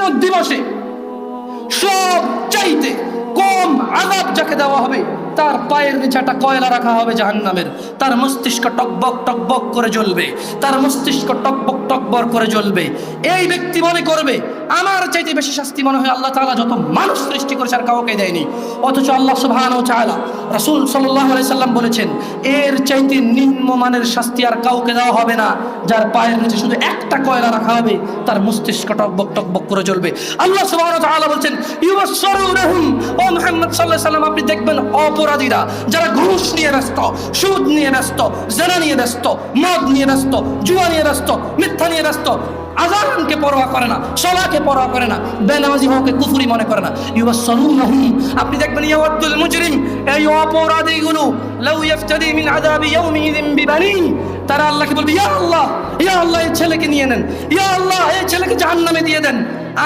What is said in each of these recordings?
কিয়ামত দিবসে সব চাইতে কম আযাব যাকে দেওয়া হবে, তার পায়ের নিচে একটা কয়লা রাখা হবে জাহান্নামের, তার মস্তিষ্ক টকবক টকবক করে জ্বলবে, তার মস্তিষ্ক টকবক টকবক করে জ্বলবে। এই ব্যক্তি মনে করবে আমার চাইতে বেশি শাস্তি মনে হয় আল্লাহ তাআলা যত মানুষ সৃষ্টি করেছে আর কাউকে দেয়নি। অথচ আল্লাহ সুবহানাহু ওয়া তাআলা, রাসূল সাল্লাল্লাহু আলাইহি সাল্লাম বলেছেন এর চাইতে নিম্নমানের শাস্তি আর কাউকে দেওয়া হবে না, যার পায়ের নিচে শুধু একটা কয়লা রাখা হবে, তার মস্তিষ্ক টকবক টকবক করে জ্বলবে। আল্লাহ সুবহানাহু ওয়া তাআলা বলেন ইউবাসসিরুনহুম, ও মুহাম্মদ সাল্লাল্লাহু আলাইহি সাল্লাম আপনি দেখবেন অপরাধীরা যারা ঘুষ নিয়ে ব্যস্ত, সুদ নিয়ে ব্যস্ত, জিনা নিয়ে ব্যস্ত, মদ নিয়ে ব্যস্ত, জুয়া নিয়ে ব্যস্ত, মিথ্যা নিয়ে ব্যস্ত, আযানকে পরোয়া করে না, সালাকে পরোয়া করে না, বেনামাজি হওয়াকে কুফরি মনে করে না, ইউবাসসিরুনহুম আপনি দেখবেন ইয়াওয়াদুল মুজরিম, এই অপরাধীগুলো লাউ ইফতাদি মিন আযাবি ইয়াউমিযিন বিবানি, তারা আল্লাহকে বলবে ইয়া আল্লাহ, ইয়া আল্লাহ এই ছেলেকে নিয়ে নেন, ইয়া আল্লাহ এই ছেলেকে জাহান্নামে দিয়ে দেন,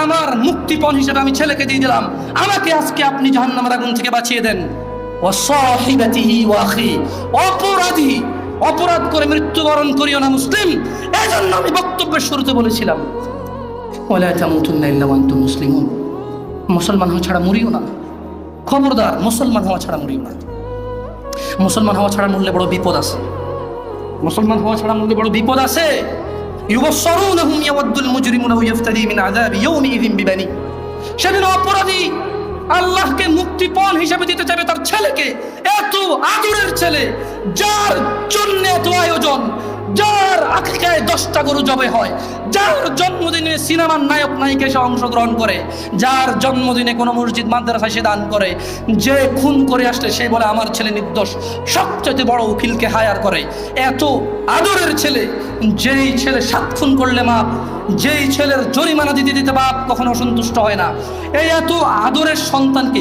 আমার মুক্তিপণ হিসেবে আমি ছেলেকে দিয়ে দিলাম, আমাকে আজকে আপনি জাহান্নামের আগুন থেকে বাঁচিয়ে দেন। ওয়া সাহিবাতিহি ওয়া আখি, অপরাধী অপরাধ করে মৃত্যুবরণ করিও না মুসলিম। এজন্য আমি বক্তব্যের শুরুতে বলেছিলাম ওয়ালা তামুতুন্না ইল্লা ওয়া আনতুম মুসলিমুন, মুসলমান হওয়া ছাড়া মরিও না, খবরদার মুসলমান হওয়া ছাড়া মরিও না। মুসলমান হওয়া ছাড়া মরলে বড় বিপদ আছে, মুসলমান হওয়া ছাড়া মরলে বড় বিপদ আছে। ইউবাসসিরুনহুম ইয়াওয়াদুল মুজরিমুনা ইয়াফতাদি মিন আযাবি ইয়াউমিযিন বিবানি, সেদিন অপরাধী আল্লাহকে মুক্তিপণ হিসেবে দিতে চাইবে তার ছেলেকে, এত আদরের ছেলে যার জন্য এত আয়োজন, যার আকিকায় 10টা গরু জবে হয়, যার জন্মদিনে সিনেমার নায়ক নায়িকা এসে অংশগ্রহণ করে, যার জন্মদিনে কোনো মসজিদ মাদ্রাসায় সে দান করে, যে খুন করে আসলে সে বলে আমার ছেলে নির্দোষ, সবচেয়ে বড় উকিলকে হায়ার করে। এত আদরের ছেলে, যেই ছেলে 7 খুন করলে মাপ, যেই ছেলের জরিমানা দিতে দিতে বাপ কখনো সন্তুষ্ট হয় না, এই এত আদরের সন্তানকে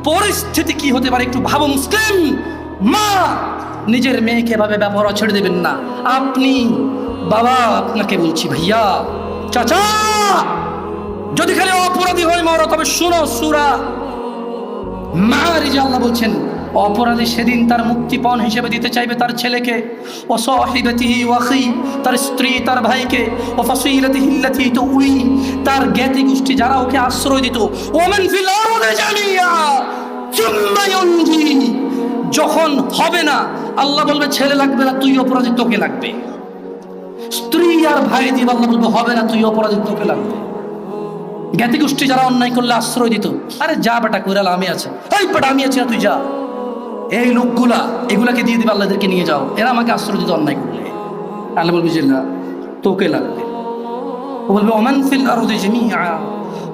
পরিস্থিতি কি হতে পারে একটু ভাবো মুসলিম। মা নিজের মেয়েকে এভাবে ব্যবহার ছেড়ে দেবেন না। আপনি বাবা, আপনাকে বলছি ভাইয়া, চাচা, যদি খালি অপরাধী হয় মরো, তবে শুনো সূরা মাআরিজে আল্লাহ বলছেন অপরাধী সেদিন তার মুক্তিপণ হিসেবে দিতে চাইবে তার ছেলেকে, ও সাহিবাতিহি ওয়া আখি, তার স্ত্রী তার ভাইকে, ও ফাসিলাতিহি আল্লাতী তুই, তার জ্ঞাতি গোষ্ঠী যারা ওকে আশ্রয় দিত, ওমান ফিল আরদি জামিয়া সুম্মা ইউনজি, যখন হবে না আল্লাহ বলবে ছেলে লাগবে না তুই অপরাধী তোকে লাগবে, স্ত্রী আর ভাই দিয়ে আল্লাহ বলবে হবে না তুই অপরাধী তোকে লাগবে। জ্ঞাতি গোষ্ঠী যারা অন্যায় করলে আশ্রয় দিত, আরে যা বেটা কইরাল আমি আছে, এই বেটা আমি আছি না তুই যা, এই লোকগুলা এগুলাকে দিয়ে দিবে, আল্লাহদেরকে নিয়ে যাও, এরা আমাকে আশ্রয় দিত অন্যায় করলে, আল্লাহ বলবে যে না তোকে লাগবে। ও বলবে ওমান ফিল আরদি জামিআ,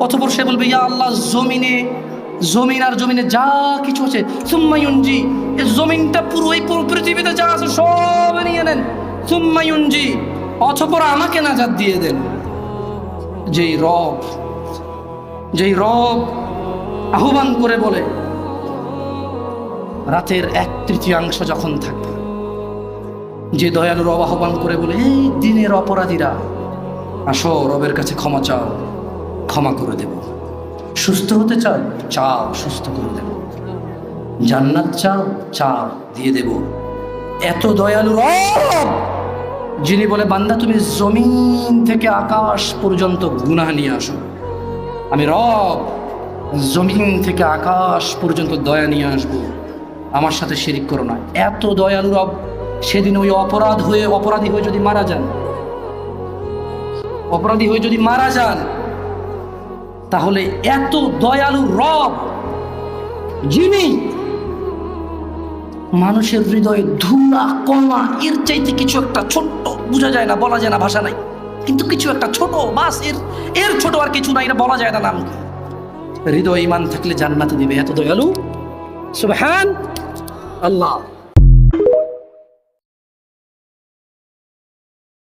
অতঃপর সে বলবে ইয়া আল্লাহ জমিন আর জমিনে যা কিছু আছে, সুম্মা ইউনজি, এই জমিনটা পুরো এই পুরো পৃথিবীতে যা আছে সব নিয়ে নেন, সুম্মা ইউনজি, অতঃপর আমাকে নাজাত দিয়ে দেন। যেই রব আহ্বান করে বলে রাতের 1/3 যখন থাকবে, যে দয়ালু রব আহ্বান করে বলে এই দিনের অপরাধীরা আসো রবের কাছে ক্ষমা চাও, ক্ষমা করে দেব, সুস্থ হতে চাও চাও সুস্থ করে দেব, জান্নাত চাও চাও দিয়ে দেব। এত দয়ালু রব যিনি বলে বান্দা তুমি জমিন থেকে আকাশ পর্যন্ত গুনাহ নিয়ে আসো, আমি রব জমিন থেকে আকাশ পর্যন্ত দয়া নিয়ে আসবো, আমার সাথে শিরিক করো না। এত দয়ালু রব সেদিন ওই অপরাধী হয়ে যদি মারা যান, তাহলে এত দয়ালু রব যিনি মানুষের হৃদয়ে ধুলা কণা এর চাইতে কিছু একটা ছোট্ট, বোঝা যায় না, বলা যায় না, ভাষা নাই, কিন্তু কিছু একটা ছোট, বাস এর ছোট আর কিছু নাই, এটা বলা যায় না নাম কি, হৃদয় ঈমান থাকলে জান্নাতে দিবে, এত দয়ালু সুবহান আল্লাহ।